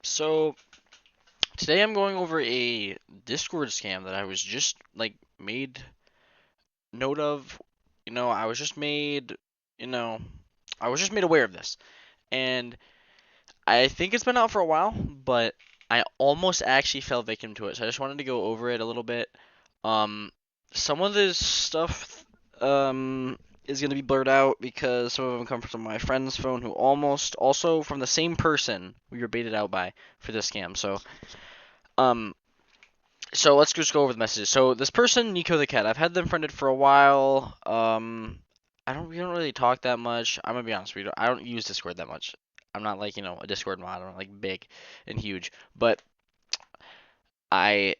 So today I'm going over a Discord scam that I was just made note of. I was just made, you know, I was just made aware of this. And I think it's been out for a while, but I almost actually fell victim to it. So I just wanted to go over it a little bit. Um, some of this stuff is going to be blurred out because some of them come from my friend's phone who almost also from the same person we were baited out by for this scam. Um, So let's just go over the messages. So this person, Nico the cat, I've had them friended for a while. We don't really talk that much. I'm gonna be honest, I don't use Discord that much. I'm not like a Discord mod. I'm not like big and huge, but I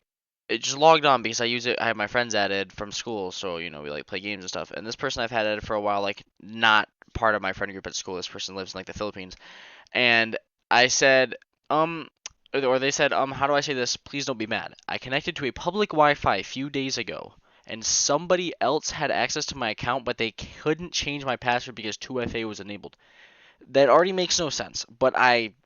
it just logged on because I use it. I have my friends added from school, so we like play games and stuff. And this person I've had added for a while, like not part of my friend group at school. This person lives in like the Philippines, and I said, or they said, how do I say this? Please don't be mad. I connected to a public Wi-Fi a few days ago, and somebody else had access to my account, but they couldn't change my password because 2FA was enabled. That already makes no sense, but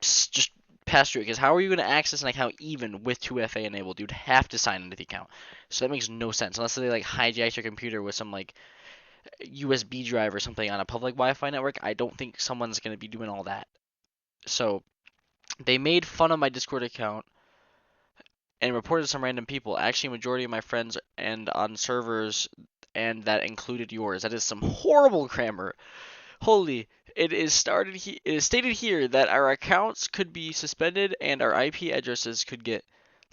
just passed through it because how are you going to access an account even with 2FA enabled? You'd have to sign into the account. So that makes no sense unless they like hijack your computer with some like USB drive or something on a public Wi-Fi network. I don't think someone's going to be doing all that. So they made fun of my Discord account and reported some random people. Actually, a majority of my friends and on servers, and that included yours. That is some horrible grammar. Holy, it is stated here that our accounts could be suspended and our IP addresses could get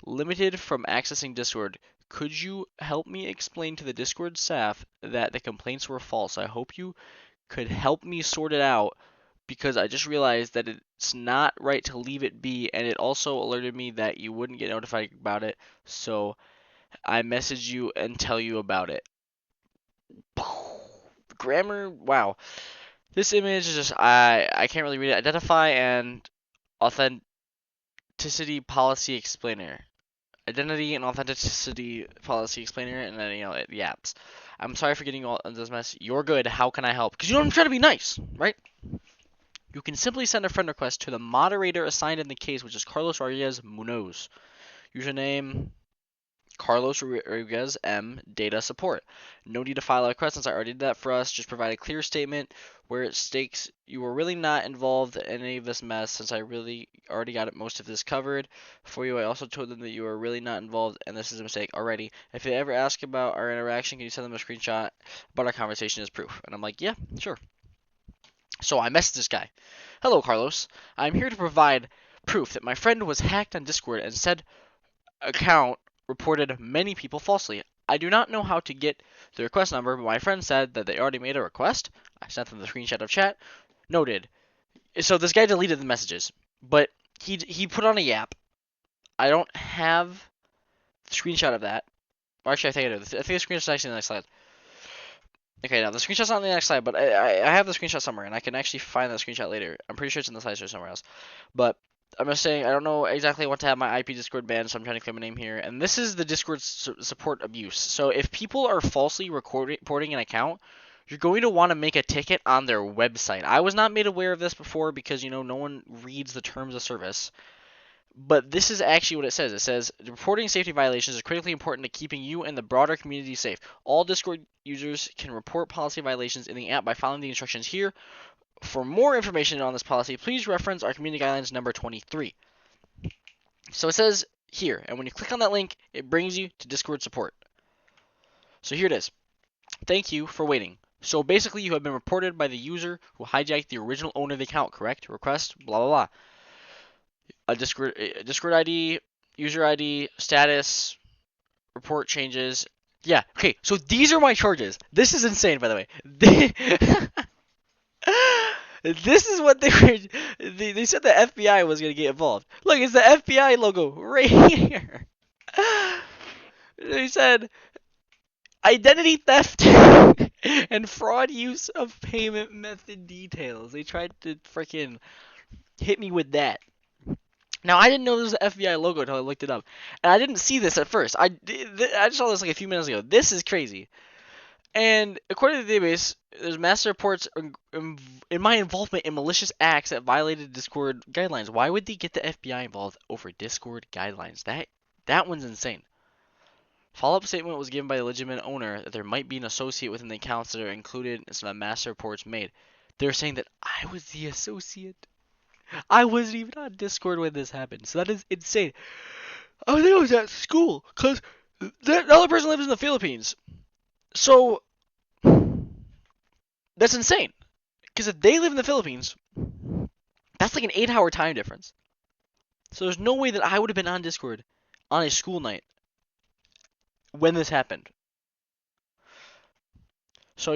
limited from accessing Discord. Could you help me explain to the Discord staff that the complaints were false? I hope you could help me sort it out because I just realized that it's not right to leave it be, and it also alerted me that you wouldn't get notified about it, so I message you and tell you about it. Grammar, wow. This image is just I can't really read it. Identify and authenticity policy explainer. Identity and authenticity policy explainer, and then it yaps. I'm sorry for getting all this mess. You're good. How can I help? Because I'm trying to be nice, right? You can simply send a friend request to the moderator assigned in the case, which is Carlos Rodriguez Munoz. Username Carlos Rodriguez M. Data Support. No need to file a request since I already did that for us. Just provide a clear statement where it states you were really not involved in any of this mess since I really already got most of this covered for you. I also told them that you were really not involved and this is a mistake already. If they ever ask about our interaction, can you send them a screenshot about our conversation as proof? And I'm like, yeah, sure. So I messaged this guy. Hello, Carlos. I'm here to provide proof that my friend was hacked on Discord and said account reported many people falsely. I do not know how to get the request number, but my friend said that they already made a request. I sent them the screenshot of chat. Noted. So this guy deleted the messages, but he put on a yap. I don't have the screenshot of that. Or actually, I think I do. I think the screenshot's actually in the next slide. Okay, now the screenshot's not in the next slide, but I have the screenshot somewhere, and I can actually find that screenshot later. I'm pretty sure it's in the slideshow somewhere else. But I'm just saying, I don't know exactly what to have my IP Discord banned, so I'm trying to claim a name here. And this is the Discord support abuse. So if people are falsely reporting an account, you're going to want to make a ticket on their website. I was not made aware of this before because, no one reads the terms of service. But this is actually what it says. It says reporting safety violations is critically important to keeping you and the broader community safe. All Discord users can report policy violations in the app by following the instructions here. For more information on this policy, please reference our community guidelines number 23. So it says here, and when you click on that link, it brings you to Discord support. So here it is. Thank you for waiting. So basically, you have been reported by the user who hijacked the original owner of the account, correct? Request, blah, blah, blah. A Discord ID, user ID, status, report changes. Yeah, okay, so these are my charges. This is insane, by the way. This is what they were. They said the FBI was going to get involved. Look, it's the FBI logo right here. They said identity theft and fraud use of payment method details. They tried to freaking hit me with that. Now, I didn't know there was an FBI logo until I looked it up. And I didn't see this at first. I saw this like a few minutes ago. This is crazy. And according to the database, there's massive reports in my involvement in malicious acts that violated Discord guidelines. Why would they get the FBI involved over Discord guidelines? That one's insane. Follow-up statement was given by the legitimate owner that there might be an associate within the accounts that are included in some of the massive reports made. They're saying that I was the associate. I wasn't even on Discord when this happened. So that is insane. I think I was at school because that other person lives in the Philippines. So that's insane. Because if they live in the Philippines, that's like an 8-hour time difference. So there's no way that I would have been on Discord on a school night when this happened. So,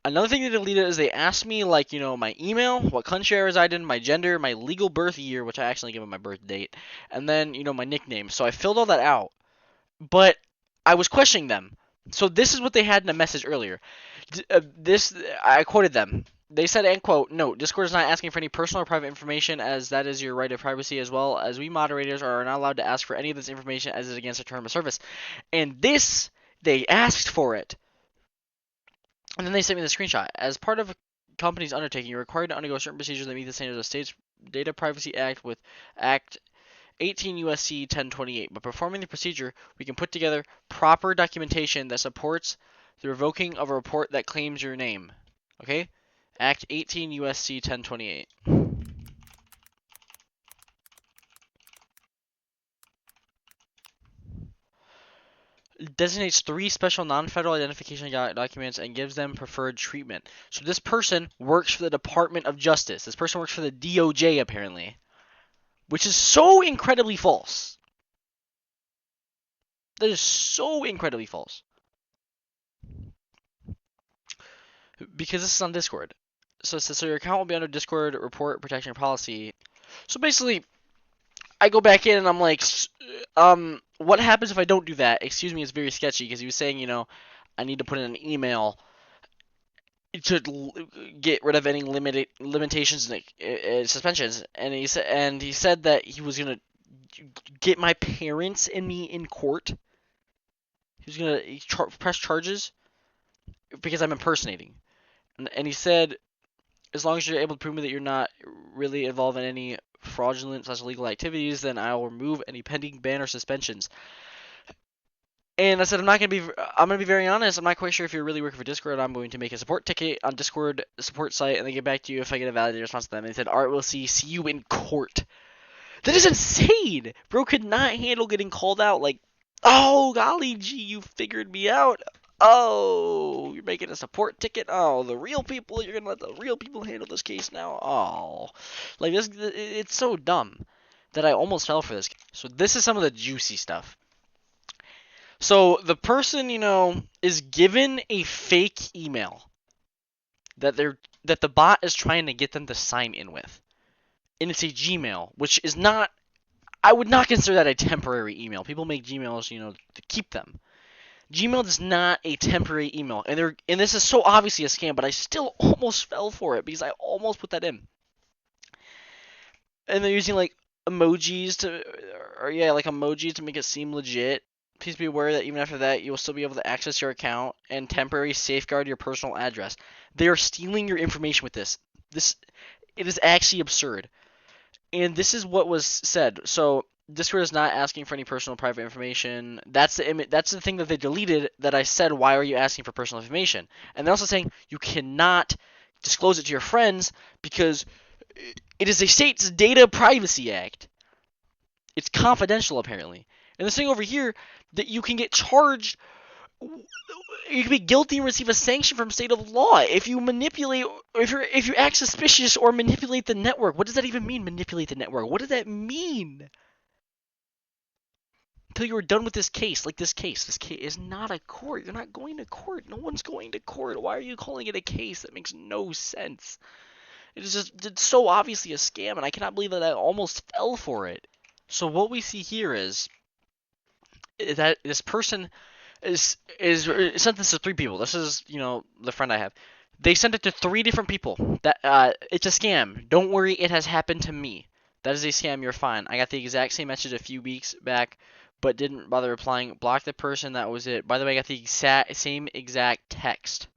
another thing they deleted is they asked me, like, my email, what country I reside in, my gender, my legal birth year, which I actually give them my birth date, and then, my nickname. So I filled all that out. But I was questioning them. So this is what they had in a message earlier. I quoted them. They said, end quote, "Note, Discord is not asking for any personal or private information as that is your right of privacy, as well as we moderators are not allowed to ask for any of this information as is against our term of service." And this, they asked for it. And then they sent me the screenshot. As part of a company's undertaking, you're required to undergo certain procedures that meet the standards of the State's Data Privacy Act with Act 18 USC 1028. By performing the procedure, we can put together proper documentation that supports the revoking of a report that claims your name. Okay? Act 18 USC 1028. Designates 3 special non-federal identification documents and gives them preferred treatment. So this person works for the Department of Justice. This person works for the DOJ, apparently. Which is so incredibly false. That is so incredibly false. Because this is on Discord. So it says, so your account will be under Discord report protection policy. So basically, I go back in and I'm like, what happens if I don't do that? Excuse me, it's very sketchy because he was saying, I need to put in an email to get rid of any limitations and suspensions. And he said that he was gonna get my parents and me in court. He was gonna press charges because I'm impersonating. And he said, as long as you're able to prove me that you're not really involved in any fraudulent/illegal activities, then I will remove any pending ban or suspensions. And I said, I'm gonna be very honest. I'm not quite sure if you're really working for Discord. I'm going to make a support ticket on Discord support site and then get back to you if I get a validated response to them. And he said, alright, we'll see you in court. That is insane! Bro could not handle getting called out like, oh, golly gee, you figured me out. Oh, you're making a support ticket? Oh, you're gonna let the real people handle this case now? Oh. Like, it's so dumb that I almost fell for this. So this is some of the juicy stuff. So the person, is given a fake email that the bot is trying to get them to sign in with. And it's a Gmail, which is not, I would not consider that a temporary email. People make Gmails, to keep them. Gmail is not a temporary email, and this is so obviously a scam, but I still almost fell for it because I almost put that in. And they're using like emojis to make it seem legit. Please be aware that even after that, you will still be able to access your account and temporarily safeguard your personal address. They are stealing your information with this. It is actually absurd. And this is what was said. So Discord is not asking for any personal private information. That's the thing that they deleted that I said, why are you asking for personal information? And they're also saying you cannot disclose it to your friends because it is a state's Data Privacy Act. It's confidential, apparently. And this thing over here, that you can get charged, you can be guilty and receive a sanction from state of law if you manipulate, if you act suspicious or manipulate the network. What does that even mean, manipulate the network? What does that mean? Until you are done with this case, this case is not a court. You're not going to court. No one's going to court. Why are you calling it a case? That makes no sense. It's so obviously a scam, and I cannot believe that I almost fell for it. So what we see here is that this person sent this to 3 people. This is, the friend I have. They sent it to 3 different people. That it's a scam. Don't worry, it has happened to me. That is a scam. You're fine. I got the exact same message a few weeks back but didn't bother replying. Blocked the person. That was it. By the way, I got the same exact text.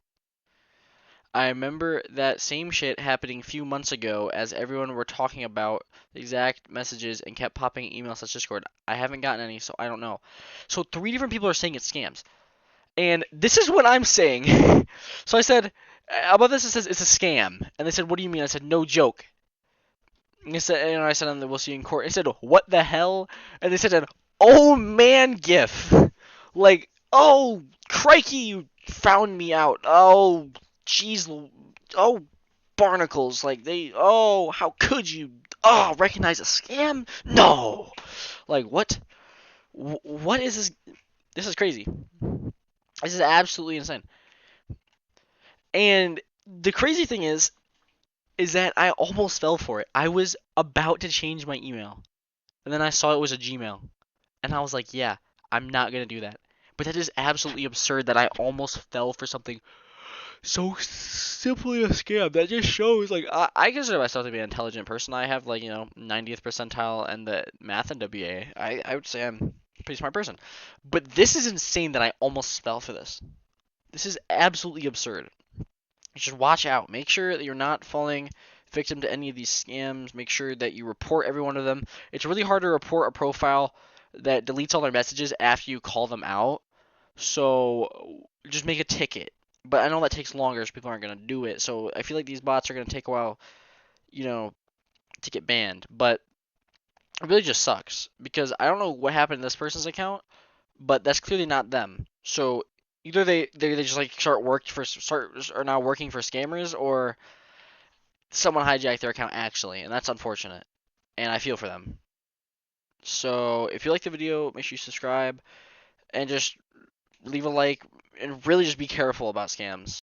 I remember that same shit happening a few months ago as everyone were talking about the exact messages and kept popping emails such Discord. I haven't gotten any, so I don't know. So 3 different people are saying it's scams. And this is what I'm saying. So I said, about this, it says it's a scam. And they said, what do you mean? I said, no joke. And I said, we'll see you in court. They said, what the hell? And they said an oh man gif. Like, oh, crikey, you found me out. Oh, jeez. Oh, barnacles. Like, oh, how could you? Oh, recognize a scam? No. Like, what? What is this? This is crazy. This is absolutely insane. And the crazy thing is that I almost fell for it. I was about to change my email, and then I saw it was a Gmail, and I was like, yeah, I'm not gonna do that. But that is absolutely absurd that I almost fell for something so simply a scam. That just shows, like, I consider myself to be an intelligent person. I have, like, 90th percentile and the math and WA. I would say I'm a pretty smart person. But this is insane that I almost fell for this. This is absolutely absurd. Just watch out. Make sure that you're not falling victim to any of these scams. Make sure that you report every one of them. It's really hard to report a profile that deletes all their messages after you call them out. So just make a ticket. But I know that takes longer, so people aren't going to do it. So I feel like these bots are going to take a while, to get banned. But it really just sucks because I don't know what happened to this person's account, but that's clearly not them. So either they just like start are now working for scammers, or someone hijacked their account actually, and that's unfortunate. And I feel for them. So if you like the video, make sure you subscribe and just leave a like, and really just be careful about scams.